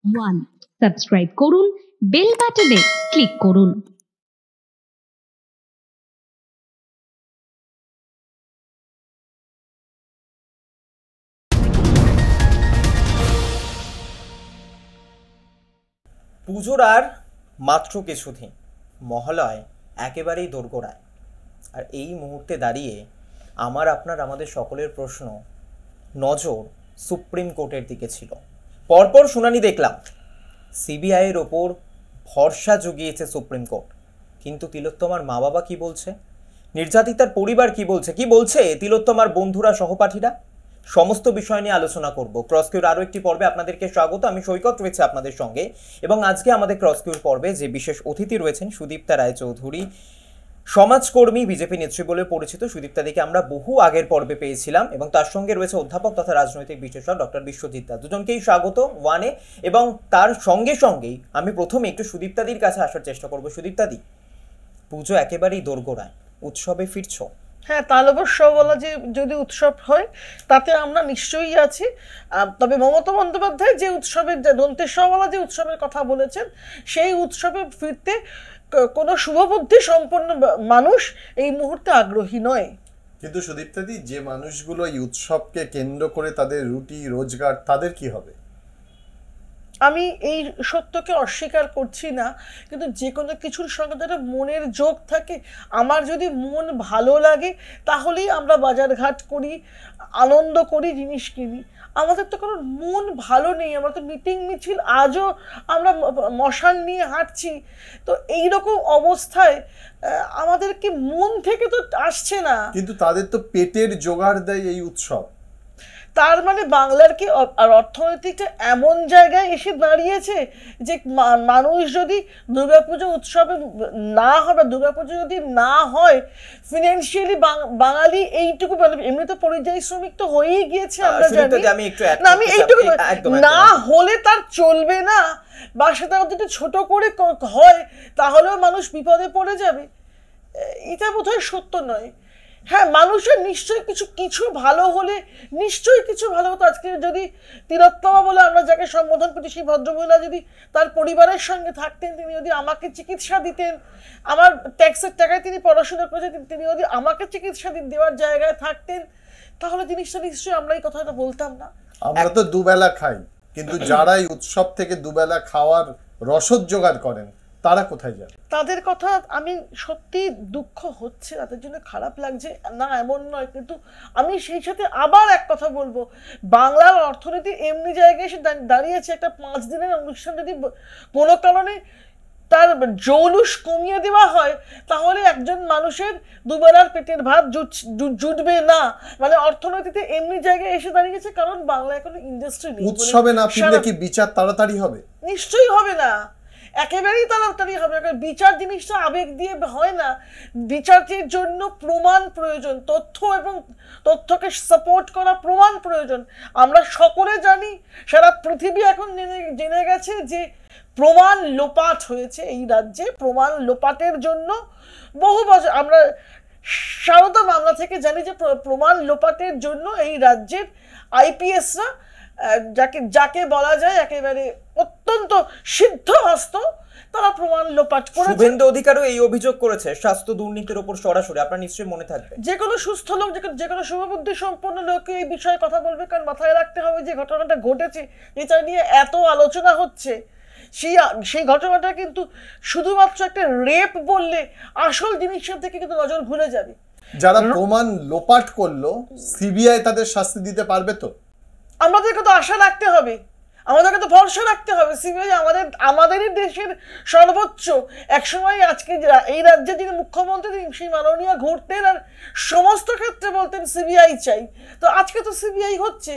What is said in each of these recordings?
1 subscribe করুন, bell বাটনে click করুন। পুজোর আর মাত্র কিছুদিন, মহালয় একেবারেই দোরগোড়ায়। আর এই মুহূর্তে দাঁড়িয়ে আমাদের সকলের প্রশ্ন, নজর সুপ্রিম কোর্টের দিকে ছিল। পরপর শুনানি দেখলাম, সিবিআইয়ের ওপর ভরসা জুগিয়েছে সুপ্রিম কোর্ট। কিন্তু তিলোত্তমার মা বাবা কি বলছে, নির্যাতিতার পরিবার কি বলছে তিলোত্তমার বন্ধুরা, সহপাঠীরা, সমস্ত বিষয় নিয়ে আলোচনা করব। ক্রসকিউর আরও একটি পর্বে আপনাদেরকে স্বাগত। আমি সৈকত রয়েছে আপনাদের সঙ্গে, এবং আজকে আমাদের ক্রসকিউর পর্বে যে বিশেষ অতিথি রয়েছেন সুদীপ্তা রায়চৌধুরী, সমাজকর্মী, বিজেপি নেত্রী বলে পরিচিত। সুদীপ্তাদিকে আমরা বহু আগের পর্বে পেয়েছিলাম, এবং তার সঙ্গে রয়েছে অধ্যাপক তথা রাজনৈতিক বিশ্লেষক ডক্টর বিশ্বজিৎ দাস। দুজনকেই স্বাগত ওয়ানে। এবং তার সঙ্গেই আমি প্রথমে একটু সুদীপ্তাদির কাছে আসার চেষ্টা করব। সুদীপ্তাদি, পুজো একেবারেই দোরগোড়ায়, উৎসবে ফিরছো। হ্যাঁ, তালবস্য বলা যে যদি উৎসব হয় তাতে আমরা নিশ্চয়ই আছি। তবে মমতা বন্দ্যোপাধ্যায় যে উৎসবের, দন্তেশ্বরওয়ালা যে উৎসবের কথা বলেছেন, সেই উৎসবে ফিরতে কোনো শুভবুদ্ধি সম্পন্ন মানুষ এই মুহূর্তে আগ্রহী নয়। কিন্তু সুদীপ্তাদি, যে মানুষগুলো এই উৎসবকে কেন্দ্র করে তাদের রুটি রোজগার, তাদের কি হবে? আমি এই সত্যকে অস্বীকার করছি না, কিন্তু যে কোনো কিছুর সঙ্গে যারা মনের যোগ থাকে, আমার যদি মন ভালো লাগে তাহলেই আমরা বাজারঘাট করি, আনন্দ করি, জিনিস কিনি। আমাদের তো কোনো মন ভালো নেই, আমরা তো মিটিং মিছিল, আজও আমরা মশাল নিয়ে হাঁটছি। তো এইরকম অবস্থায় আমাদেরকে মন থেকে তো আসছে না। কিন্তু তাদের তো পেটের জোগাড় দেয় এই উৎসব। তার মানে বাংলার কি অর্থনৈতিকটা এমন জায়গায় এসে দাঁড়িয়েছে যে মানুষ যদি দুর্গাপুজো উৎসবে না হবে, দুর্গাপুজো যদি না হয়, ফিনান্সিয়ালি বাঙালি এইটুকু, এমনি তো পরিযায়ী শ্রমিক তো হয়েই গিয়েছে, আমরা জানি। আমি এইটুকু, না হলে তার চলবে না, বা সেটা যদি ছোট করে হয় তাহলেও মানুষ বিপদে পড়ে যাবে। এটা বোধহয় সত্য নয়। হ্যাঁ, মানুষের নিশ্চয়ই কিছু ভালো হলে, নিশ্চয়ই কিছু ভালো হতো। আজকে যদি তিলোত্তমা বলে আমরা যাকে সম্বোধন করছি, সেই ভদ্রমহিলা যদি তার পরিবারের সঙ্গে থাকতেন, তিনি যদি আমাকে চিকিৎসা দিতেন, আমার ট্যাক্সের টাকায় তিনি পড়াশোনা করেছেন, তিনি যদি আমাকে চিকিৎসা দেওয়ার জায়গায় থাকতেন, তাহলে জিনিসটা নিশ্চয়ই আমরা এই কথাটা বলতাম না। আমরা তো দুবেলা খাই, কিন্তু যারা এই উৎসব থেকে দুবেলা খাওয়ার রসদ জোগাড় করেন, তারা কোথায় যান? তাদের কথা আমি সত্যি দুঃখ হচ্ছে, তাদের জন্য খারাপ লাগছে না, এমন নয়। কিন্তু আমি সেই সাথে আবার এক কথা বলবো, বাংলার অর্থনীতি এমনি জায়গায় এসে দাঁড়িয়েছে, একটা 5 দিনের অনুষ্ঠান যদি কোনো কারণে তার জৌলুস কমিয়ে দেওয়া হয়, তাহলে একজন মানুষের দুবেলার পেটের ভাত জুটবে না। মানে অর্থনীতিতে এমনি জায়গায় এসে দাঁড়িয়েছে, কারণ বাংলা এখন ইন্ডাস্ট্রি নেই। উৎসবে না ফিরলে কি বিচার তাড়াতাড়ি হবে? নিশ্চয়ই হবে না, একেবারেই তাড়াতাড়ি হবে না। বিচার জিনিসটা আবেগ দিয়ে হয় না। বিচারের জন্য প্রমাণ প্রয়োজন, তথ্য এবং তথ্যকে সাপোর্ট করা প্রমাণ প্রয়োজন। আমরা সকলে জানি, সারা পৃথিবী এখন জেনে গেছে যে প্রমাণ লোপাট হয়েছে এই রাজ্যে। প্রমাণ লোপাটের জন্য বহু বছর আমরা সারদা মামলা থেকে জানি যে প্রমাণ লোপাটের জন্য এই রাজ্যের আইপিএসরা, যাকে বলা যায় একেবারে অত্যন্ত সিদ্ধহস্ত, তারা প্রমাণ লোপাট করেছে। শুভেন্দু অধিকারও এই অভিযোগ করেছে স্বাস্থ্য দুর্নীতির উপর সরাসরি। আপনার নিশ্চয়ই মনে থাকবে, যে কোনো সুস্থ লোক, যে কোনো শুভবুদ্ধি সম্পন্ন লোক এই বিষয়ে কথা বলবে। কারণ মাথায় রাখতে হবে যে ঘটনাটা ঘটেছে, যেটা নিয়ে এত আলোচনা হচ্ছে, সেই ঘটনাটা কিন্তু শুধুমাত্র একটা রেপ বললে আসল জিনিসের থেকে কিন্তু নজর ঘুরে যাবে। যারা প্রমাণ লোপাট করলো, সিবিআই তাদের শাস্তি দিতে পারবে তো? আমাদেরকে তো আশা রাখতে হবে, আমাদেরকে তো ভরসা রাখতে হবে। সিবিআই আমাদেরই দেশের সর্বোচ্চ। একসময় আজকে এই রাজ্যে যিনি মুখ্যমন্ত্রী, সেই মাননীয় ঘুরতেন আর সমস্ত ক্ষেত্রে বলতেন সিবিআই চাই। তো আজকে তো সিবিআই হচ্ছে।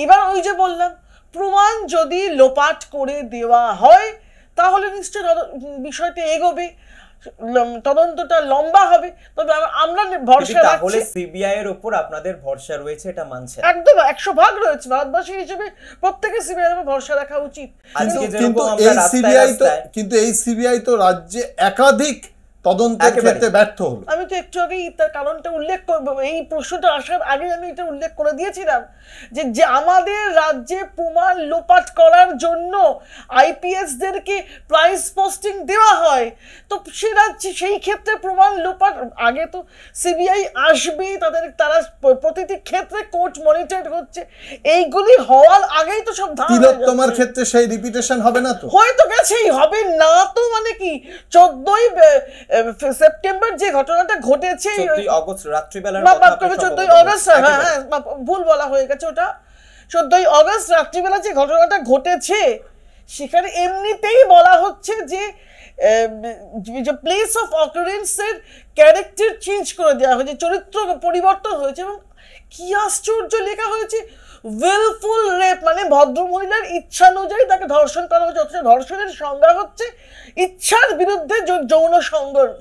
এবার ওই যে বললাম, প্রমাণ যদি লোপাট করে দেওয়া হয় তাহলে নিশ্চয় বিষয়টা এগোবে, তদন্তটা লম্বা হবে। তবে আমরা ভরসা রাখছি। সিবিআই এর উপর আপনাদের ভরসা রয়েছে, এটা মানছে? একদম 100% রয়েছে। ভারতবাসী হিসেবে প্রত্যেকে সিবিআই এর উপর ভরসা রাখা উচিত। কিন্তু এই সিবিআই তো রাজ্যে একাধিক তদন্তের একেবারে। ক্ষেত্রে ব্যর্থ হলো? আমি তো একটু আগেই তার কারণটা উল্লেখ করবো, এই প্রশ্নটা আসার আগে আমি এটা উল্লেখ করে দিয়েছিলাম যে যে আমাদের রাজ্যে প্রমাণ লোপাট করার জন্য আইপিএস দেরকে প্রাইস পোস্টিং দেওয়া হয়, তো সে রাজ্যে সেই ক্ষেত্রে প্রমাণ লোপাট আগে তো সিবিআই আসবেই, তারা প্রতিটি ক্ষেত্রে কোর্ট মনিটর হচ্ছে, এইগুলি হওয়ার আগেই তো সব তিলোত্তমার ক্ষেত্রে সেই রিপিটেশন হবে না তো? হয়তো গেছেই, হবে না তো মানে কি? 14ই সেপ্টেম্বর যে ঘটনাটা ঘটেছে, 14ই আগস্ট রাত্রিবেলার মাফ কথা করবে, আপনি 14ই সম্ভবত আগস্ট, বলছেন। হ্যাঁ একেবারে। হ্যাঁ ভুল বলা হয়ে গেছে ওটা। 14ই আগস্ট রাত্রিবেলা যে ঘটনাটা ঘটেছে সেখানে এমনিতেই বলা হচ্ছে যে প্লেস অফ অকারেন্সের ক্যারেক্টার চেঞ্জ করে দেওয়া হয়েছে, চরিত্র পরিবর্তন হয়েছে, এবং কি আশ্চর্য লেখা হয়েছে, উইলফুল রেপ, মানে ভদ্রমহিলার ইচ্ছানুযায়ী তাকে ধর্ষণ করা হয়েছে, অথচ ধর্ষণের সংজ্ঞা হচ্ছে ইচ্ছার বিরুদ্ধে যৌন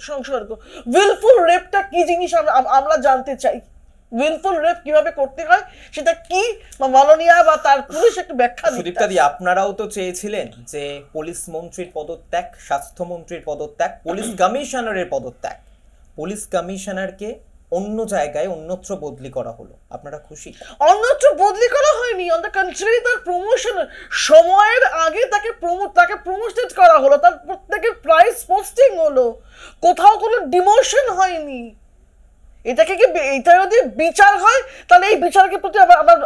সংসর্গ। উইলফুল রেপটা কি জিনিস আমরা জানতে চাই, উইলফুল রেপ কিভাবে করতে হয় সেটা কি মাননীয়া বা তার পুলিশ একটু ব্যাখ্যা দিতে। সুদীপ্তাদি, আপনারাও তো চেয়েছিলেন যে পুলিশ মন্ত্রীর পদত্যাগ, স্বাস্থ্যমন্ত্রীর পদত্যাগ, পুলিশ কমিশনারের পদত্যাগ, পুলিশ কমিশনারকে অন্য জায়গায় অন্যত্র বদলি করা হলো, আপনারা খুশি? অন্যত্র বদলি করা হয়নি, অন দ্য কন্ট্রারি তার প্রমোশন সময়ের আগে তাকে প্রমোটেড করা হলো, তার প্রত্যেকের প্রাইস পোস্টিং হলো, কোথাও কোনো ডিমোশন হয়নি। এটাকে কি, এটা যদি বিচার হয় তাহলে এই বিচারকে প্রতি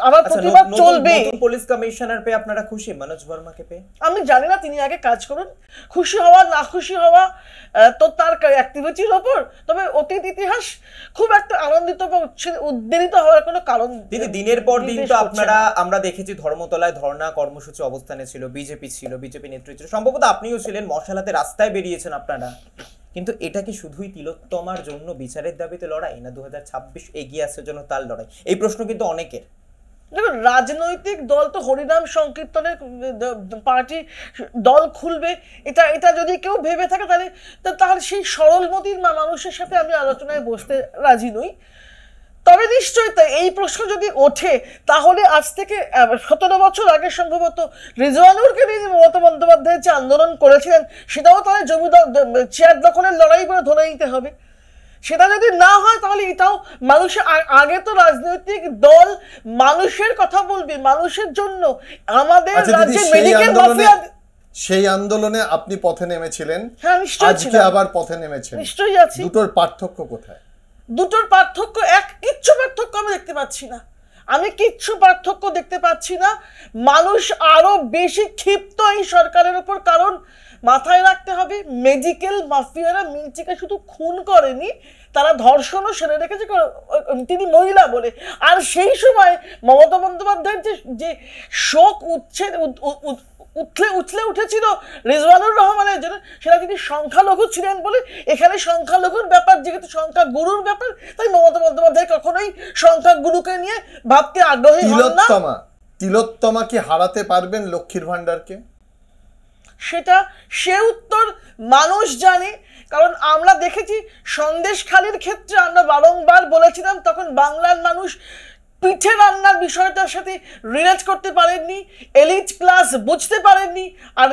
আমার প্রতিবাদ চলবে। নতুন পুলিশ কমিশনার পেয়ে আপনারা খুশি? মনোজ বর্মাকে পেয়ে? আমি জানি না, তিনি আগে কাজ করুন, খুশি হওয়া না খুশি হওয়া তো তার অ্যাক্টিভিটির ওপর, তবে অতীত ইতিহাস খুব একটা আনন্দিত বা উদ্বেলিত হওয়ার কোনো কারণ তিনি দিনের পর দিন তো আপনারা, করছে না। আমরা দেখেছি ধর্মতলায় ধর্ণা কর্মসূচি অবস্থানে ছিল, বিজেপি ছিল, বিজেপি নেতৃত্ব ছিল, সম্ভবত আপনিও ছিলেন, মশালাতে রাস্তায় বেরিয়েছেন আপনারা, কিন্তু এটা কি শুধুই তিলোত্তমার জন্য বিচারের দাবিতে লড়াই, না 2026 এগিয়ে আসার জন্য তার লড়াই? এই প্রশ্ন কিন্তু অনেকের। দেখুন, রাজনৈতিক দল তো হরিনাম সংকীর্তনের পার্টি দল খুলবে, এটা যদি কেউ ভেবে থাকে তাহলে সেই সরলমতির মানুষের সাথে আমি আলোচনায় বসতে রাজি নই। তবে নিশ্চয়ই তাই, এই প্রশ্ন যদি ওঠে তাহলে আজ থেকে 17 বছর আগে সম্ভবত রিজওয়ানুরকে নিয়ে মমতা বন্দ্যোপাধ্যায় যে আন্দোলন করেছিলেন সেটাও তাহলে জমিদার চেয়ার দখলের লড়াই বলে ধরে নিতে হবে। সেটা যদি না হয় তাহলে এটাও মানুষের, আগে তো রাজনৈতিক দল মানুষের কথা বলবে, মানুষের জন্য। আমাদের রাজ্যে মেডিকেল মাফিয়া, সেই আন্দোলনে আপনি পথে নেমেছিলেন, হ্যাঁ নিশ্চয়ই আজকে আবার পথে নেমেছেন, নিশ্চয়ই আছি। দুটোর পার্থক্য কোথায়? দুটোর পার্থক্য কিচ্ছু পার্থক্য আমি দেখতে পাচ্ছি না, আমি কিচ্ছু পার্থক্য দেখতে পাচ্ছি না। মানুষ আরো বেশি ক্ষিপ্ত এই সরকারের উপর, কারণ মাথায় রাখতে হবে মেডিকেল মাফিয়ারা মিন্টিকে শুধু খুন করেনি, তারা ধর্ষণও সেরে রেখেছে, তিনি মহিলা বলে। আর সেই সময় মমতা বন্দ্যোপাধ্যায়ের যে শোক উঠলে উঠেছিল রিজওয়ানুর রহমানের জন্য, সেটা তিনি সংখ্যালঘু ছিলেন বলে। এখানে সংখ্যালঘুর ব্যাপার, যেহেতু সংখ্যা গুরুর ব্যাপার, তাই মমতা বন্দ্যোপাধ্যায় কখনোই সংখ্যা গুরুকে নিয়ে ভাবতে আগ্রহী হন না। তিলোত্তমা কি হারাতে পারবেন লক্ষ্মীর ভান্ডারকে? সেটা সে উত্তর মানুষ জানে, কারণ আমরা দেখেছি সন্দেশখালির ক্ষেত্রে আমরা বারংবার বলেছিলাম, তখন বাংলার মানুষ পিঠে রান্নার বিষয়টার সাথে রিলেট করতে পারেননি, এলিট ক্লাস বুঝতে পারেননি, আর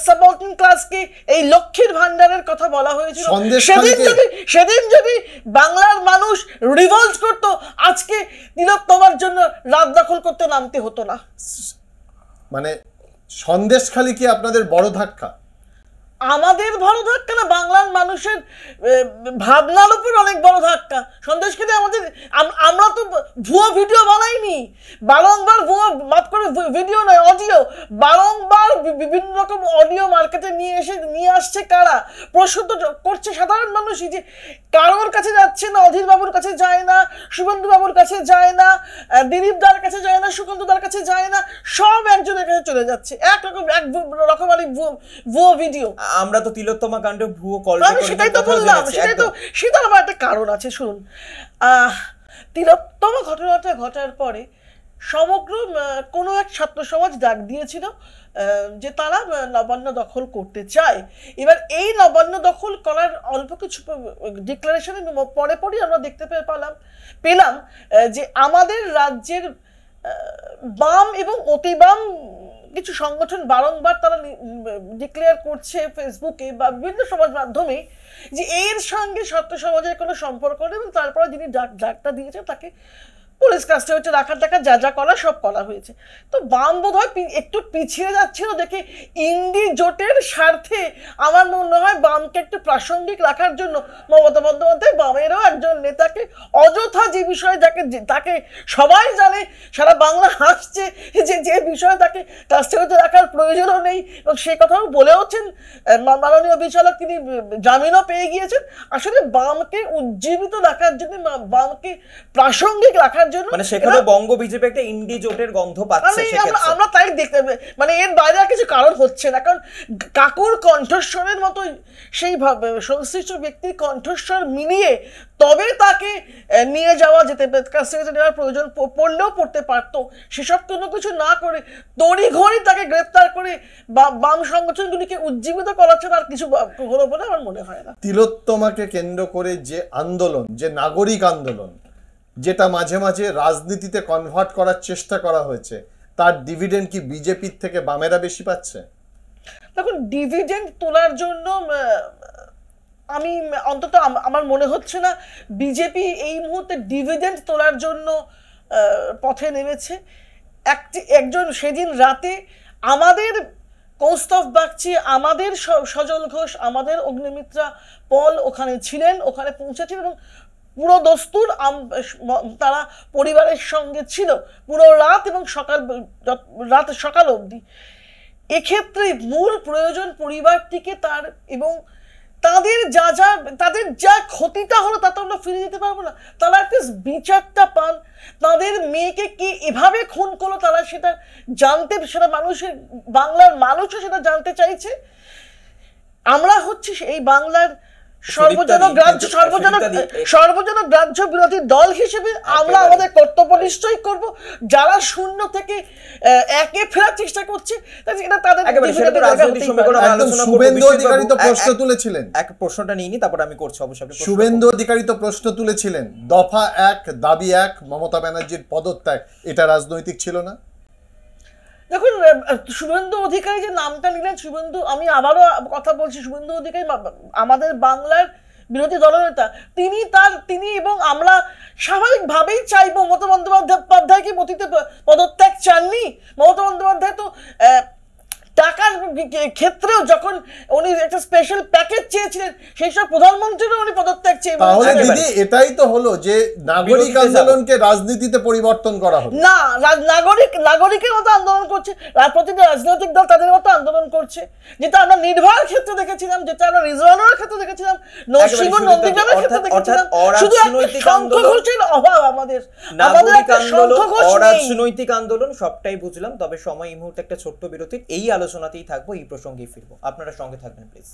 সাবঅর্ডিনেট ক্লাসকে এই লক্ষ্মীর ভান্ডারের কথা বলা হয়েছিল। সেদিন যদি বাংলার মানুষ রিভল্ট করতো, আজকে তিলোত্তমার জন্য রাত দখল করতে নামতে হতো না। মানে সন্দেশখালি কি আপনাদের বড় ধাক্কা? আমাদের বড় ধাক্কা না, বাংলার মানুষের ভাবনার উপর অনেক বড় ধাক্কা। সন্দেশখালি আমাদের, আমরা তো ভুয়ো ভিডিও বানাইনি, বারংবার ভুয়ো, মাফ করে ভিডিও নয় অডিও, বারংবার বিভিন্ন রকম অডিও মার্কেটে নিয়ে আসছে কারা? প্রশ্ন তো করছে সাধারণ মানুষই, যে কারোর কাছে যাচ্ছে না, অধীর বাবুর কাছে যায় না, শুভেন্দু বাবুর কাছে যায় না, দিলীপ দার কাছে যায় না, সুকান্ত দার কাছে যায় না, সব একজনের কাছে চলে যাচ্ছে, এক রকমারি ভুয়ো ভিডিও। আমরা তো তিলোত্তমা কাণ্ডে ভুয়ো কল, আমি সেটাই তো বললাম, সেটার আবার একটা কারণ আছে। শুনুন, তিলোত্তমা ঘটনাটা ঘটার পরে সমগ্র কোনো এক ছাত্র সমাজ ডাক দিয়েছিল যে তারা নবান্ন দখল করতে চায়। এবার এই নবান্ন দখল করার অল্প কিছু ডিক্লারেশনের পরে আমরা দেখতে পেলাম যে আমাদের রাজ্যের বাম এবং অতি বাম কিছু সংগঠন বারংবার তারা ডিক্লেয়ার করছে ফেসবুকে বা বিভিন্ন সমাজ মাধ্যমে যে এর সঙ্গে সত্য সমাজের কোনো সম্পর্ক নেই, এবং তারপরে যিনি ডাকটা দিয়েছে তাকে পুলিশ কাস্টডিতে রাখার টাকা যা যা করা সব করা হয়েছে। তো বাম বোধ হয় একটু পিছিয়ে যাচ্ছিল দেখে ইন্ডি জোটের স্বার্থে আমার মনে হয় বামকে একটু প্রাসঙ্গিক রাখার জন্য মমতা বন্দ্যোপাধ্যায় বামেরও একজন নেতাকে অযথা যে বিষয়ে তাকে সবাই জানে, সারা বাংলা হাসছে যে বিষয়ে তাকে কাস্টডিতে রাখার প্রয়োজনও নেই, এবং সে কথাও বলেওছেন মাননীয় বিচারক, তিনি জামিনও পেয়ে গিয়েছেন। আসলে বামকে উজ্জীবিত রাখার জন্য, বামকে প্রাসঙ্গিক রাখার জন্য, মানে সেখানে বঙ্গ বিজেপি একটা ইন্ডি জোটের গন্ধ পাচ্ছে। আমরা তাই দেখতে, মানে এর বাইরে আর কিছু কারণ হচ্ছে না, কারণ কাকুর কণ্ঠস্বরের মতো সেই সংশ্লিষ্ট ব্যক্তির কণ্ঠস্বর মিলিয়ে তবে তাকে নিয়ে যাওয়া যেতে, কাস্টডিতে নেওয়ার প্রয়োজন পড়লেও পড়তে পারতো। সেসব কোনো কিছু না করে তড়িঘড়ি তাকে গ্রেপ্তার করে বাম সংগঠনগুলিকে উজ্জীবিত করাচ্ছে আর কিছু হলো বলে আমার মনে হয় না। তিলোত্তমাকে কেন্দ্র করে যে আন্দোলন, যে নাগরিক আন্দোলন, যেটা মাঝে মাঝে রাজনীতিতে কনভার্ট করার চেষ্টা করা হয়েছে, তার ডিভিডেন্ড কি বিজেপির থেকে বামেরা বেশি পাচ্ছে? দেখুন, ডিভিডেন্ড তোলার জন্য আমি অন্তত আমার মনে হচ্ছে না বিজেপি এই মুহূর্তে ডিভিডেন্ড তোলার জন্য পথে নেমেছে। একজন সেদিন রাতে আমাদের কৌস্তভ বাগচি, আমাদের সজল ঘোষ, আমাদের অগ্নিমিত্রা পল ওখানে ছিলেন, ওখানে পৌঁছেছিলেন, এবং পুরো দস্তুর তারা পরিবারের সঙ্গে ছিল পুরো রাত এবং সকাল অবধি। এক্ষেত্রে মূল প্রয়োজন পরিবারটিকে তার এবং তাদের যা ক্ষতিটা হলো তা তো আমরা ফিরে যেতে পারবো না, তারা একটা বিচারটা পান। তাদের মেয়েকে কে এভাবে খুন করলো তারা সেটা জানতে, সেটা বাংলার মানুষও সেটা জানতে চাইছে। আমরা হচ্ছে এই বাংলার সর্বজনক গ্রাহ্য বিরোধী দল হিসেবে আমরা আমাদের কর্তব্য নিশ্চয়ই করব। যারা শূন্য থেকে একে ফেরার চেষ্টা করছে এটা তাদের। শুভেন্দু অধিকারী তো প্রশ্ন তুলেছিলেন, এক প্রশ্নটা নিয়ে নি, তারপর আমি করছি অবশ্যই। শুভেন্দু অধিকারী তো প্রশ্ন তুলেছিলেন, দফা 1 দাবি 1 মমতা ব্যানার্জির পদত্যাগ, এটা রাজনৈতিক ছিল না? দেখুন, শুভেন্দু অধিকারী যে নামটা নিলেন, আমি আবারও কথা বলছি, শুভেন্দু অধিকারী আমাদের বাংলার বিরোধী দলনেতা। তিনি এবং আমরা স্বাভাবিকভাবেই চাইবো, মমতা বন্দ্যোপাধ্যায় কি অতীতে পদত্যাগ চাননি? মমতা বন্দ্যোপাধ্যায় তো টাকার ক্ষেত্রেও যখন উনি একটা স্পেশাল প্যাকেজ চেয়েছিলেন, সেই সব প্রধানমন্ত্রীরও উনি পদত্যাগ চেয়ে। তাহলে দিদি এটাই তো হলো যে নাগরিক আন্দোলনকে রাজনীতিতে পরিবর্তন করা হলো না। নাগরিকের মতো আন্দোলন করছে, প্রতিটা রাজনৈতিক দল তাদের মতো আন্দোলন করছে, যেটা আমরা নির্ভয়ার ক্ষেত্রে দেখেছিলাম, যেটা আমরা রিজওয়ানুরের ক্ষেত্রে দেখেছিলাম, নরসিংহ নন্দীগ্রামের ক্ষেত্রে দেখেছিলাম। শুধু সংখ্যাগরিষ্ঠের অভাব আমাদের, অরাজনৈতিক আন্দোলন সবটাই বুঝলাম। তবে সময় এই মুহূর্তে একটা ছোট্ট বিরতির, এই আলোচনাতেই থাকবো, এই প্রসঙ্গেই ফিরবো। আপনারা সঙ্গে থাকবেন প্লিজ।